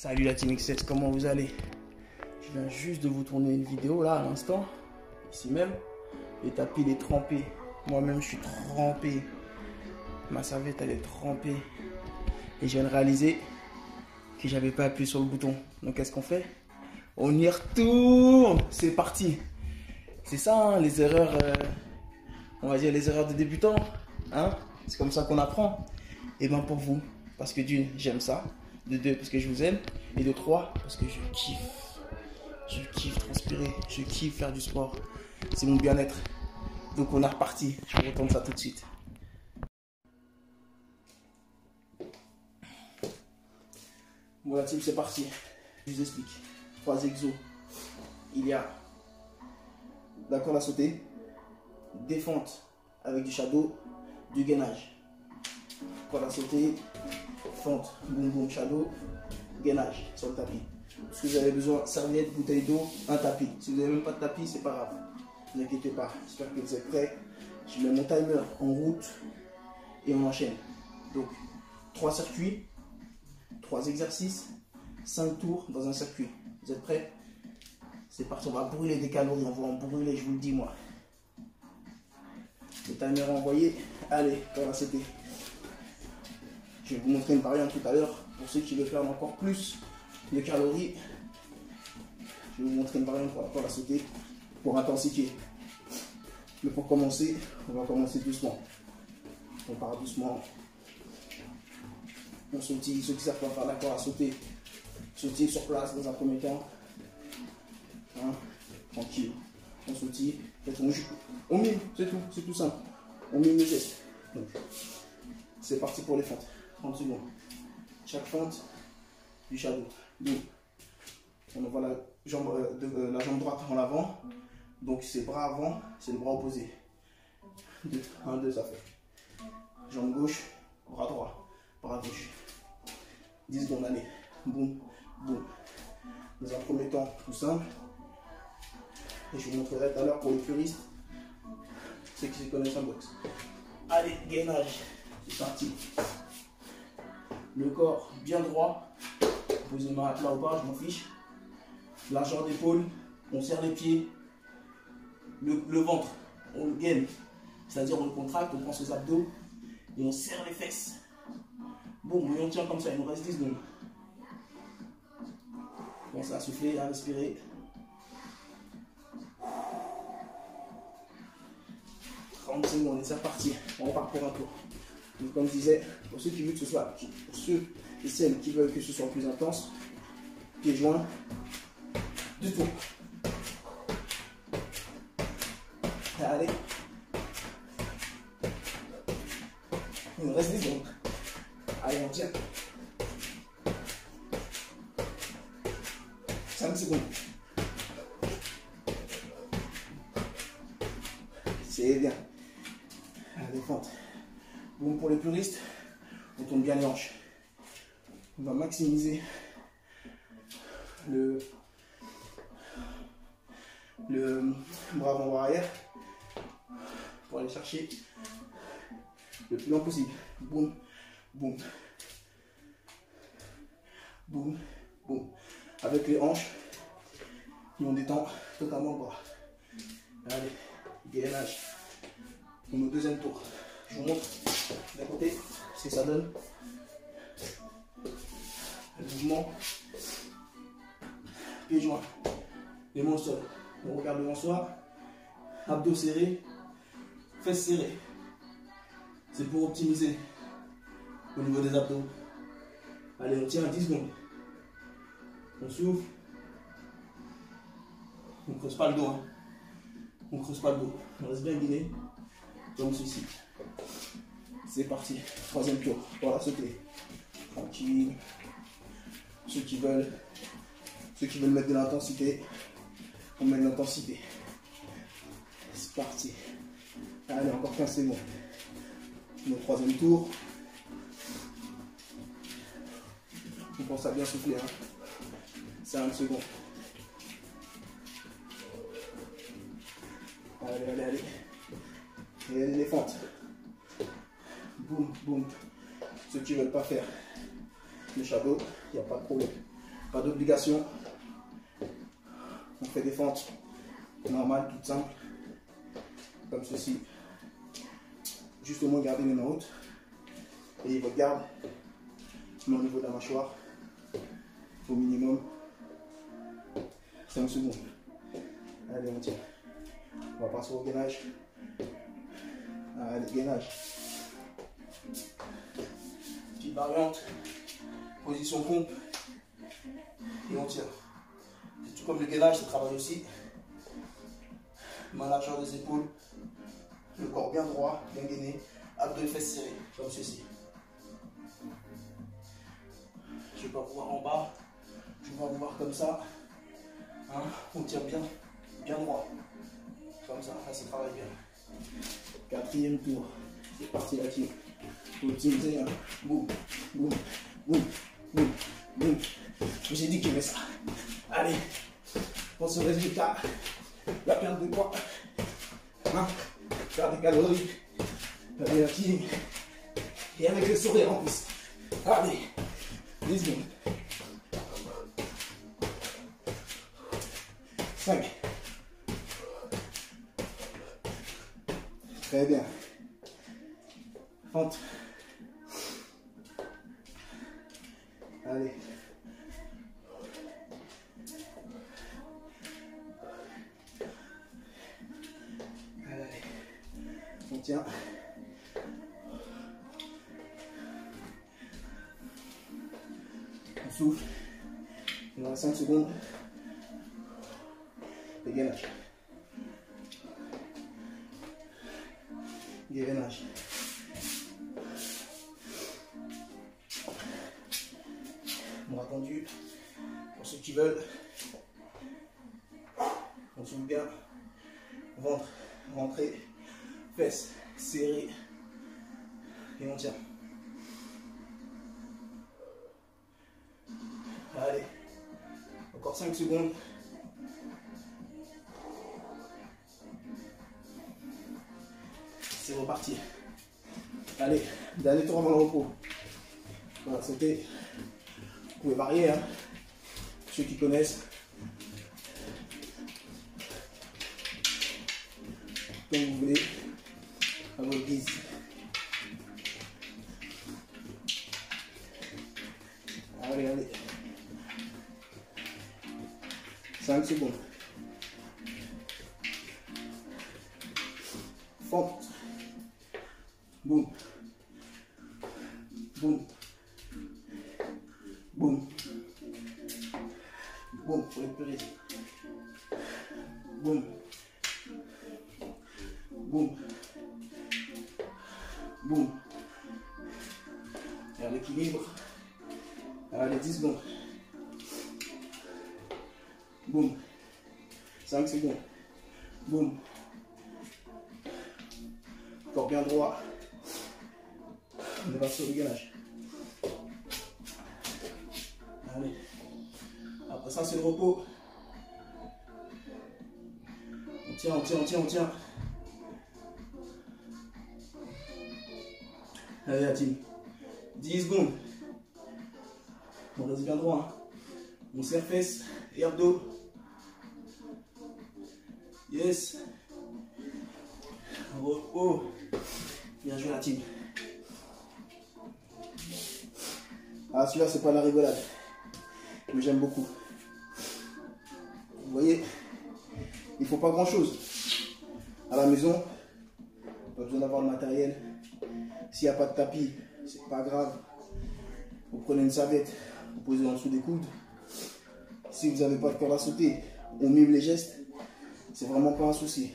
Salut la Team X7, comment vous allez? Je viens juste de vous tourner une vidéo là à l'instant, ici même. Le tapis il est trempé, moi-même je suis trempé. Ma serviette elle est trempée. Et je viens de réaliser que j'avais pas appuyé sur le bouton. Donc qu'est-ce qu'on fait? On y retourne. C'est parti. C'est ça hein, les erreurs, on va dire les erreurs de débutants. Hein? C'est comme ça qu'on apprend. Et bien pour vous, parce que d'une, j'aime ça. De deux, parce que je vous aime. Et de trois, parce que je kiffe. Je kiffe transpirer. Je kiffe faire du sport. C'est mon bien-être. Donc on est reparti. Je vous retourne ça tout de suite. Bon la team, c'est parti. Je vous explique. 3 exos. Il y a la corde à sauter, des fentes avec du shadow, du gainage. Corde à sauter, fente, boum boum, shadow, gainage sur le tapis. Si vous avez besoin, serviette, bouteille d'eau, un tapis. Si vous n'avez même pas de tapis, c'est pas grave. Ne vous inquiétez pas. J'espère que vous êtes prêts. Je mets mon timer en route et on enchaîne. Donc 3 circuits, 3 exercices, 5 tours dans un circuit. Vous êtes prêts? C'est parti, on va brûler des calories, on va en brûler, je vous le dis moi. Le timer envoyé, allez, voilà c'était. Je vais vous montrer une variante tout à l'heure, pour ceux qui veulent faire encore plus de calories. Je vais vous montrer une variante pour la sauter, pour intensifier. Mais pour commencer, on va commencer doucement. On part doucement. On sautille, ceux qui savent pas faire la corde à sauter, sautille sur place dans un premier temps. Hein, tranquille, on sautille, on mime, c'est tout simple. On mime les gestes. C'est parti pour les fentes. 30 secondes. Chaque fente, du shadow. Donc, on envoie la jambe droite en avant. Donc, c'est bras avant, c'est le bras opposé. 2, 1, 2, ça fait. Jambe gauche, bras droit, bras gauche. 10 secondes, allez. Boum, boum. Dans un premier temps, tout simple. Et je vous montrerai tout à l'heure pour les puristes, ceux qui se connaissent en boxe. Allez, gainage, c'est parti. Le corps bien droit, posez les mains à plat ou pas, je m'en fiche. Largeur d'épaule, on serre les pieds. Le ventre, on le gaine, c'est-à-dire on le contracte, on prend ses abdos et on serre les fesses. Bon, et on tient comme ça, il nous reste 10 secondes. Commencez à souffler, à respirer. 30 secondes et c'est reparti. On repart pour un tour. Donc, comme je disais, pour ceux qui veulent que ce soit, pour ceux et celles qui veulent que ce soit plus intense, pieds joints, 2 tours. Allez. Il nous reste 10 secondes. Allez, on tient. 5 secondes. C'est bien. Allez, fente. Bon, pour les puristes, on tourne bien les hanches. On va maximiser le bras avant, bras arrière pour aller chercher le plus loin possible. Boum, boum, boum, boum. Avec les hanches, et on détend totalement le bras. Allez, gainage. Pour le deuxième tour. Je vous montre d'un côté ce que ça donne. Le mouvement. Pieds joints. Les mains au sol. On regarde devant soi. Abdos serrés. Fesses serrées. C'est pour optimiser au niveau des abdos. Allez, on tient à 10 secondes. On souffle. On ne creuse pas le dos. Hein. On ne creuse pas le dos. On reste bien guiné. Comme ceci. C'est parti. Troisième tour. Voilà, sauter. Tranquille. Ceux qui veulent mettre de l'intensité, on met de l'intensité. C'est parti. Allez, encore 15 secondes. Le troisième tour. On pense à bien souffler. Hein. 5 secondes. Allez, allez, allez. Et les fentes. Boum, boum. Ceux qui ne veulent pas faire le shadow, il n'y a pas de problème. Pas d'obligation. On fait des fentes normales, toutes simples. Comme ceci. Juste au moins garder les mains hautes. Et votre garde au niveau de la mâchoire. Au minimum 5 secondes. Allez, on tient. On va passer au gainage. Allez, gainage. Petite variante. Position pompe. Et on tire. C'est tout comme le gainage, ça travaille aussi. Main largeur des épaules. Le corps bien droit, bien gainé. Abdos et fesses serrés, comme ceci. Je ne vais pas vous voir en bas. Je vais vous voir comme ça. Hein, on tire bien, bien droit. Comme ça, là ça travaille bien. 4e tour. C'est parti la team. Faut optimiser. Hein. Boum, boum, boum, boum, boum. Je vous ai dit qu'il y avait ça. Allez, pour ce résultat, la perte de poids. Hein, faire des calories. Allez la team. Et avec le sourire en plus. Allez, 10 secondes. 5. Très bien. Fente. Allez. Allez. On tient. On souffle. Il nous reste 5 secondes. Et gainage. Gainage. Bras tendu. Pour ceux qui veulent. On souffle bien. Ventre, rentrée. Fesses serrées. Et on tient. Allez. Encore 5 secondes. C'est reparti. Allez, dernier tour avant le repos. Voilà, c'était. Vous pouvez varier, hein. Ceux qui connaissent. Comme vous voulez. À votre guise. Allez, allez. 5 secondes. Fente. Boum. Boum. Boum. Boum pour récupérer. Boum. Boum. Boum. Et à l'équilibre. Allez, 10 secondes. Boum. 5 secondes. Boum. Corps bien droit. On va sur le gainage. Allez. Après ça, c'est le repos. On tient, on tient, on tient, on tient. Allez, la team. 10 secondes. On reste bien droit. Hein. On serre fesses et abdos. Yes. Repos. Bien joué la team. Ah, celui-là, c'est pas la rigolade. Mais j'aime beaucoup. Vous voyez, il faut pas grand-chose. À la maison, pas besoin d'avoir le matériel. S'il n'y a pas de tapis, c'est pas grave. Vous prenez une serviette, vous posez en dessous des coudes. Si vous n'avez pas de corde à sauter, on mime les gestes. C'est vraiment pas un souci.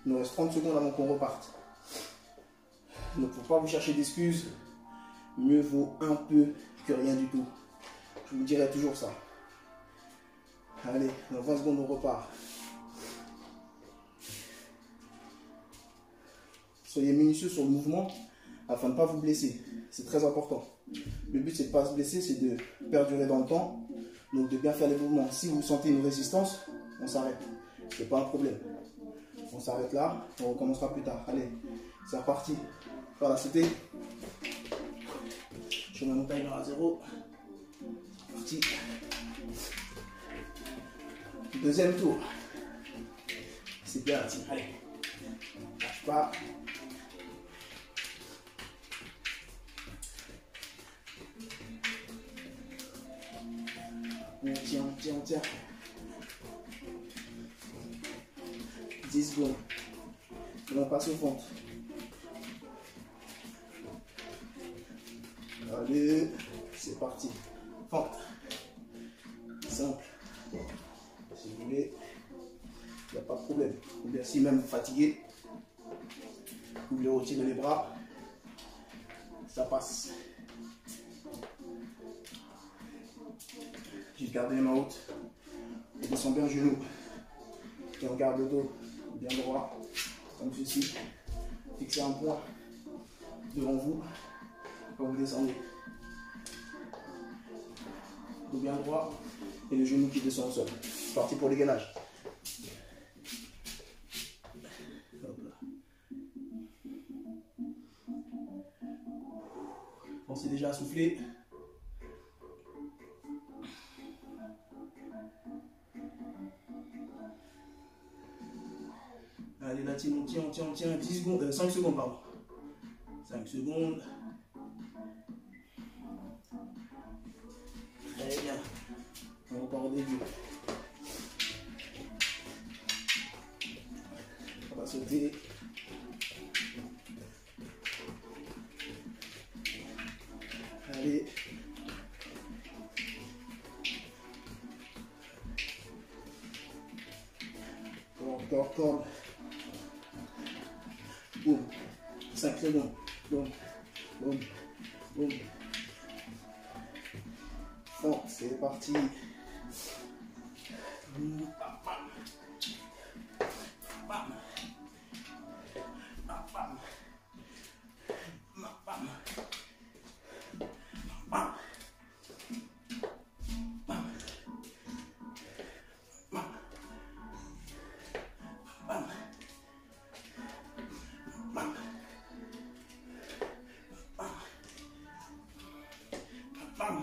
Il nous reste 30 secondes avant qu'on reparte. Donc, il ne faut pas vous chercher d'excuses. Mieux vaut un peu que rien du tout. Je vous dirai toujours ça. Allez, dans 20 secondes, on repart. Soyez minutieux sur le mouvement afin de ne pas vous blesser. C'est très important. Le but, c'est de ne pas se blesser, c'est de perdurer dans le temps. Donc, de bien faire les mouvements. Si vous sentez une résistance, on s'arrête. Ce n'est pas un problème. On s'arrête là, on recommencera plus tard. Allez, c'est reparti. Voilà, c'était. Je mets mon timer à 0. Parti. Deuxième tour. C'est bien, Tim. Allez. Lâche pas. On tient, on tient, on tient. 10 secondes. Et on passe au ventre. Allez, c'est parti. Ventre. Simple. Si vous voulez, il n'y a pas de problème. Ou bien si même fatigué, vous voulez retirer les bras, ça passe. Juste garder les mains hautes. On descend bien le genou. Et on garde le dos bien droit. Comme ceci. Fixez un point devant vous quand vous descendez. Dos bien droit et le genou qui descend au sol. C'est parti pour les gainages. Pensez déjà à souffler. Allez, là, on tient, 10 secondes, 5 secondes, pardon. 5 secondes. Très bien. On repart au début. On va sauter. Allez. Encore. Boum. 5 secondes. Boum. Boum. Boum. Bon, c'est parti.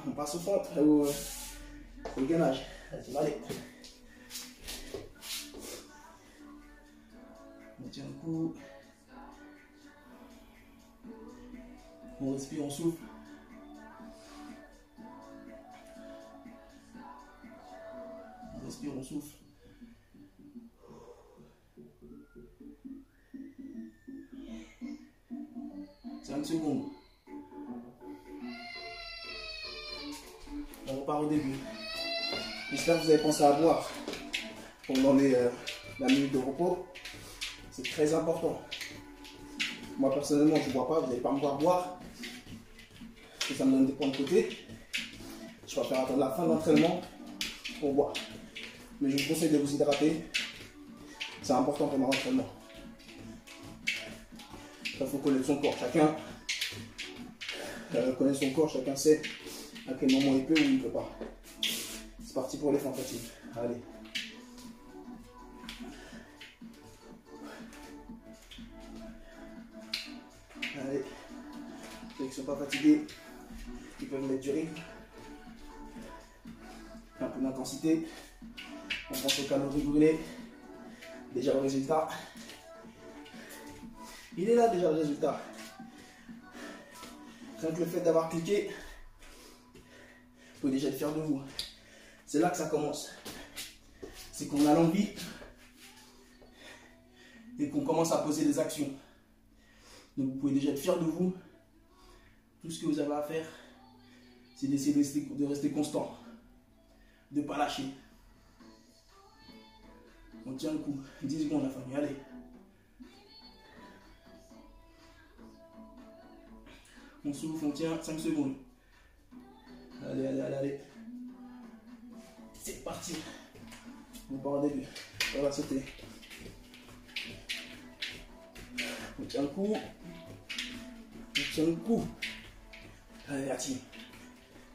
On passe au ventre, au gainage. Allez. On tient le coup. On respire, on souffle. On respire, on souffle. Cinq secondes. On repart au début. J'espère que vous avez pensé à boire pendant la minute de repos. C'est très important. Moi personnellement, je ne bois pas. Vous n'allez pas me voir boire. Parce que ça me donne des points de côté. Je préfère attendre la fin de l'entraînement pour boire. Mais je vous conseille de vous hydrater. C'est important pendant l'entraînement. Il faut connaître son corps. Chacun connaît son corps. Chacun sait à quel moment il peut ou il ne peut pas. C'est parti pour les fantastiques. Allez. Allez. Ceux qui ne sont pas fatigués, ils peuvent mettre du rythme. Un peu d'intensité. On pense aux calories brûlées. Déjà le résultat. Il est là déjà le résultat. Rien que le fait d'avoir cliqué, il faut déjà être fier de vous. C'est là que ça commence. C'est qu'on a l'envie et qu'on commence à poser des actions. Donc vous pouvez déjà être fier de vous. Tout ce que vous avez à faire, c'est d'essayer de rester constant. De ne pas lâcher. On tient le coup. 10 secondes la famille, allez. On souffle, on tient 5 secondes. Allez. C'est parti. On part au début. On va sauter. On tient le coup. On tient le coup. Allez, la team.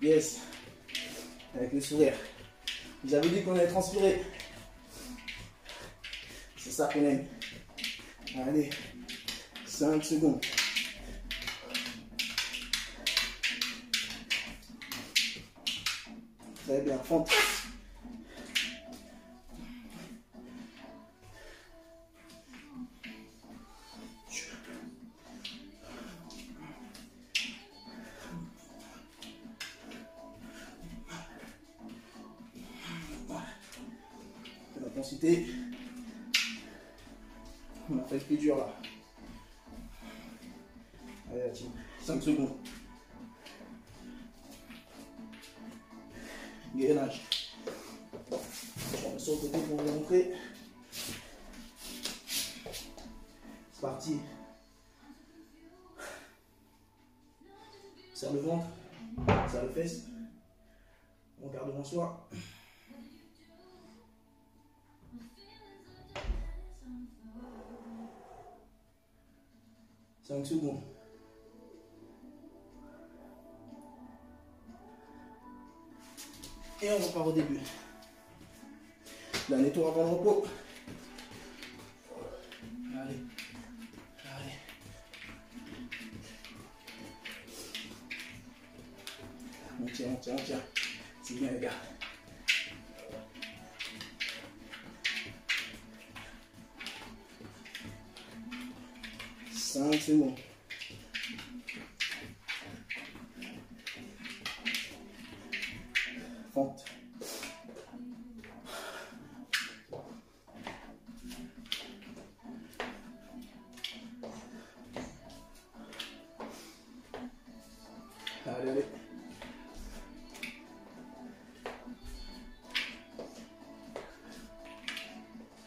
Yes. Avec le sourire. Vous avez dit qu'on allait transpirer. C'est ça qu'on aime. Allez. 5 secondes. Très bien, fente. intensité. On a fait le plus dur là. Allez la team, 5 secondes. Gainage. On va sur le côté pour vous montrer. C'est parti. Serre le ventre, serre les fesses. On garde devant soi. 5 secondes. Et on repart au début. Dernier tour avant le repos. Allez. Allez. On tient, on tient, on tient. C'est bien les gars. C'est bon. Fente. Allez, allez.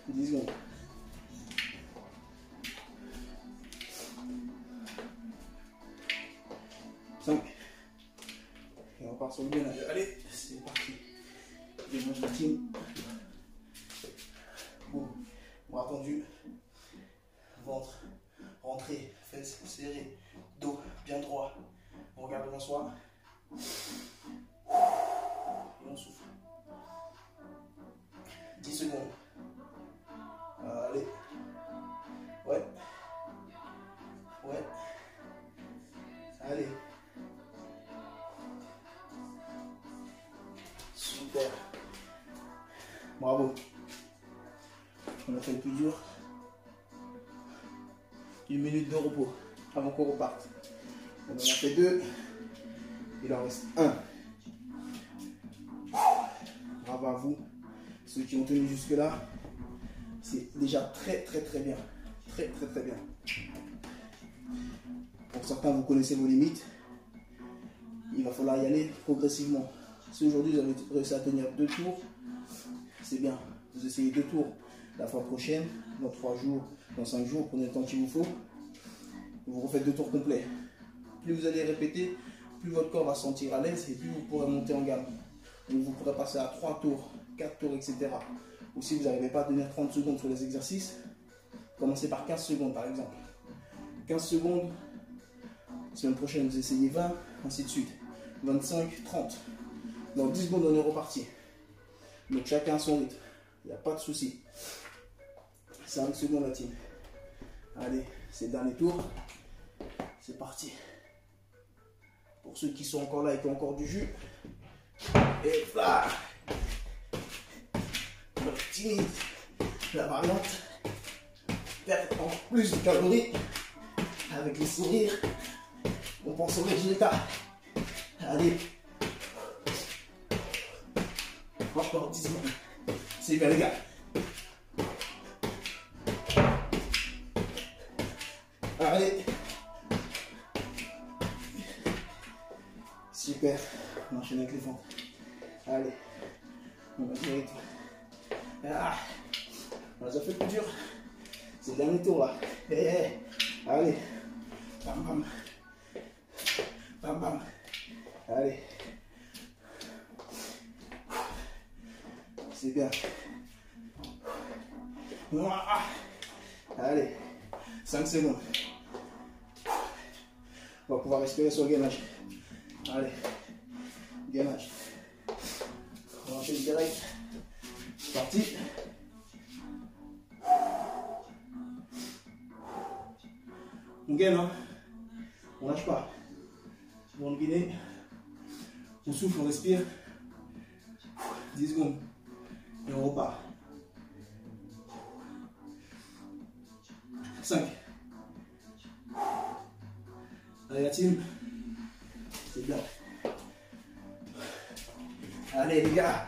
Dix secondes. Et on part sur le gainage. Allez, c'est parti. Gainage de team. Bon, bras tendu. Ventre, rentrée, fesses serrées, dos bien droit. On regarde devant soi. Et on souffle. 10 secondes. Allez. Ouais. Ouais. Allez. Super. Bravo. On a fait le plus dur. 1 minute de repos avant qu'on reparte. On en a fait 2. Il en reste 1. Bravo à vous. Ceux qui ont tenu jusque là. C'est déjà très bien. Très bien. Pour certains, vous connaissez vos limites. Il va falloir y aller progressivement. Si aujourd'hui vous avez réussi à tenir 2 tours, c'est bien. Vous essayez 2 tours la fois prochaine, dans 3 jours, dans 5 jours, prenez le temps qu'il vous faut. Vous refaites 2 tours complets. Plus vous allez répéter, plus votre corps va se sentir à l'aise et plus vous pourrez monter en gamme. Donc vous pourrez passer à 3 tours, 4 tours, etc. Ou si vous n'arrivez pas à tenir 30 secondes sur les exercices, commencez par 15 secondes par exemple. 15 secondes, semaine prochaine vous essayez 20, ainsi de suite. 25, 30. Dans 10 secondes on est reparti. Donc chacun a son rythme, il n'y a pas de souci. 5 secondes la team. Allez, c'est le dernier tour. C'est parti. Pour ceux qui sont encore là et qui ont encore du jus. Et là, timide, la variante, perdre en plus de calories, avec les sourires, on pense au résultat. Allez, encore 10 secondes, c'est bien les gars. Allez, super, on enchaîne avec les fentes. Allez, on va du rythme. Ah, on a déjà fait le plus dur. C'est le dernier tour là. Allez, bam bam, bam bam. Allez, c'est bien. Allez, 5 secondes. On va pouvoir respirer sur le gainage. Allez, gainage. On enchaîne direct. C'est parti. On gaine, hein. On lâche pas. On va gainer. On souffle, on respire. 10 secondes. Et on repart. 5. Allez la team. C'est bien. Allez les gars.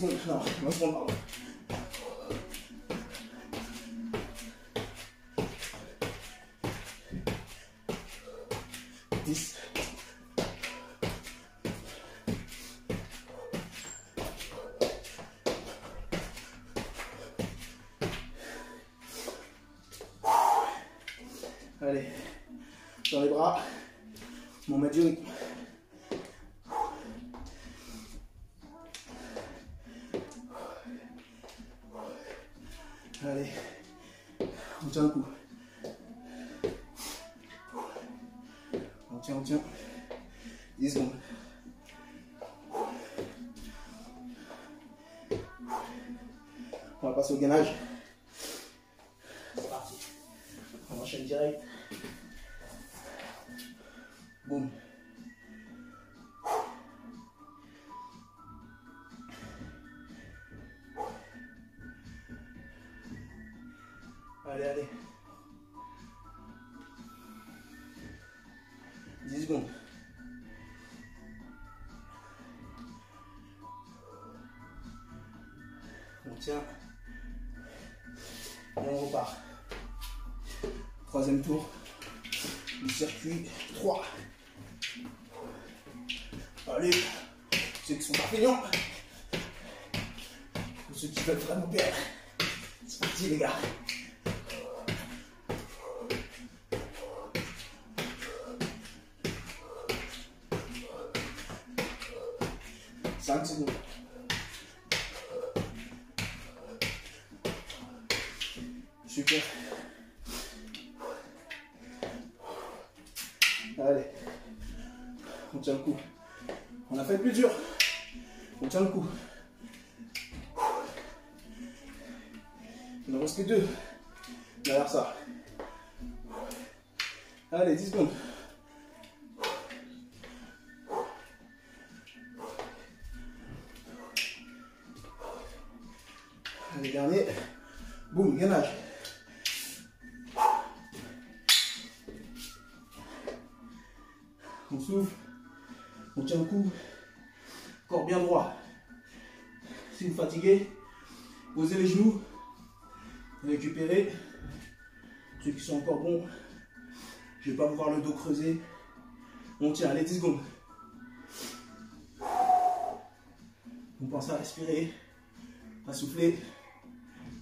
secondes. Non, 20 secondes, pardon. Allez, dans les bras, on met du rythme. Allez, on tient le coup. On tient. 10 secondes. On va passer au gainage. C'est parti. On enchaîne direct. Boum. Allez. 10 secondes. On tient. Et on repart. Troisième tour du circuit 3. Allez, ceux qui sont pas feignants, ou ceux qui veulent vraiment perdre, c'est parti les gars. Cinq secondes. Super. Allez, on tient le coup. On a fait le plus dur. On tient le coup. Il ne reste que 2 derrière ça. Allez, 10 secondes. Allez, dernier. Boum, gainage. On souffle. On tient le coup. Corps bien droit. Si vous fatiguez, posez les genoux. Récupérez. Ceux qui sont encore bons, je ne vais pas vous voir le dos creusé. On tient, allez, 10 secondes. On pense à respirer, à souffler.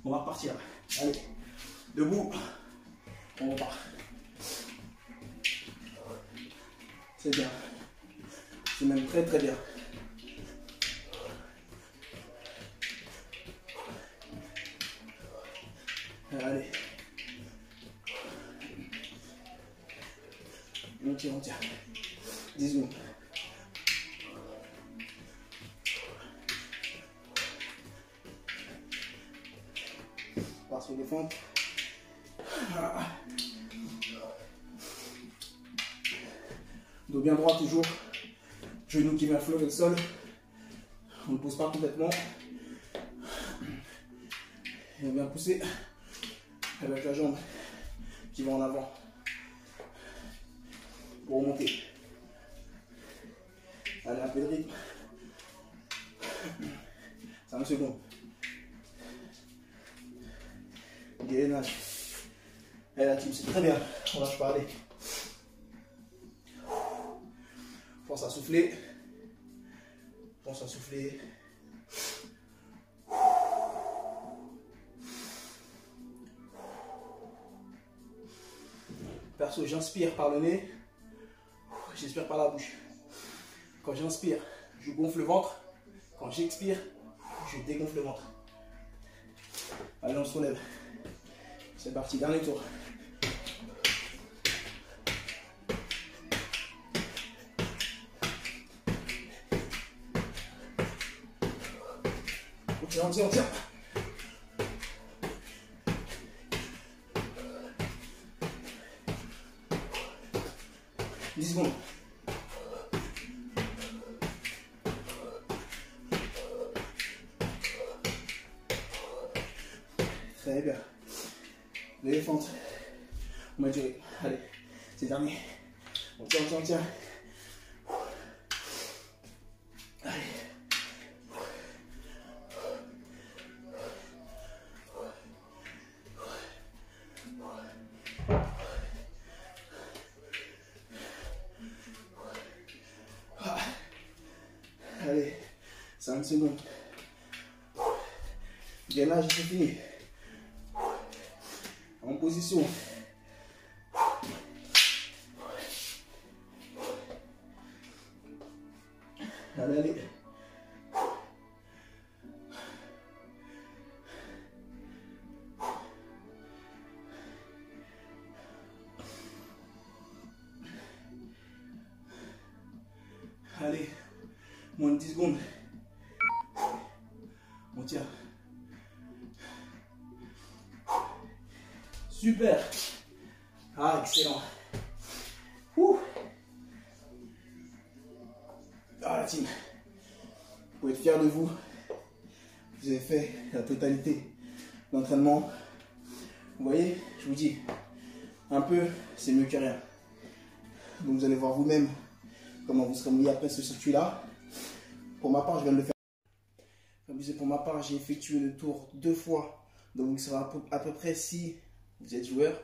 On va repartir. Allez, debout. On repart. C'est bien. C'est même très très bien. Allez. On tient. 10 secondes. On part sur les fentes. Dos bien droit toujours. Genou qui vient fleurer le sol. On ne pose pas complètement. Et on vient pousser avec la jambe qui va en avant pour remonter. Allez, un peu de rythme. 5 secondes. Gainage. Et la team, c'est très bien. On lâche pas, allez. Pense à souffler. Pense à souffler. Perso, j'inspire par le nez. J'expire par la bouche. Quand j'inspire, je gonfle le ventre. Quand j'expire, je dégonfle le ventre. Allez, on se relève. C'est parti, dernier tour. On tient. 10 secondes. Très bien. L'éléphant. On va durer. Allez, c'est dernier. On tient. Allez. 5 secondes. Gainage, c'est fini. En position. Allez, allez. Allez, moins de 10 secondes. On tient. Super. Ah, excellent. Ouh. Ah, la team. Vous pouvez être fiers de vous. Vous avez fait la totalité d'entraînement. Vous voyez, je vous dis, un peu, c'est mieux que rien. Donc vous allez voir vous-même comment vous serez mis après ce circuit-là. Pour ma part, je viens de le faire. Comme je disais, pour ma part, j'ai effectué le tour 2 fois. Donc il sera à peu près, si vous êtes joueur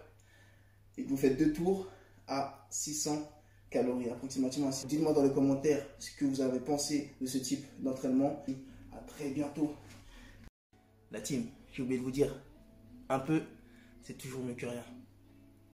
et que vous faites 2 tours, à 600 calories approximativement. Dites-moi dans les commentaires ce que vous avez pensé de ce type d'entraînement. À très bientôt. La team, j'ai oublié de vous dire, un peu, c'est toujours mieux que rien.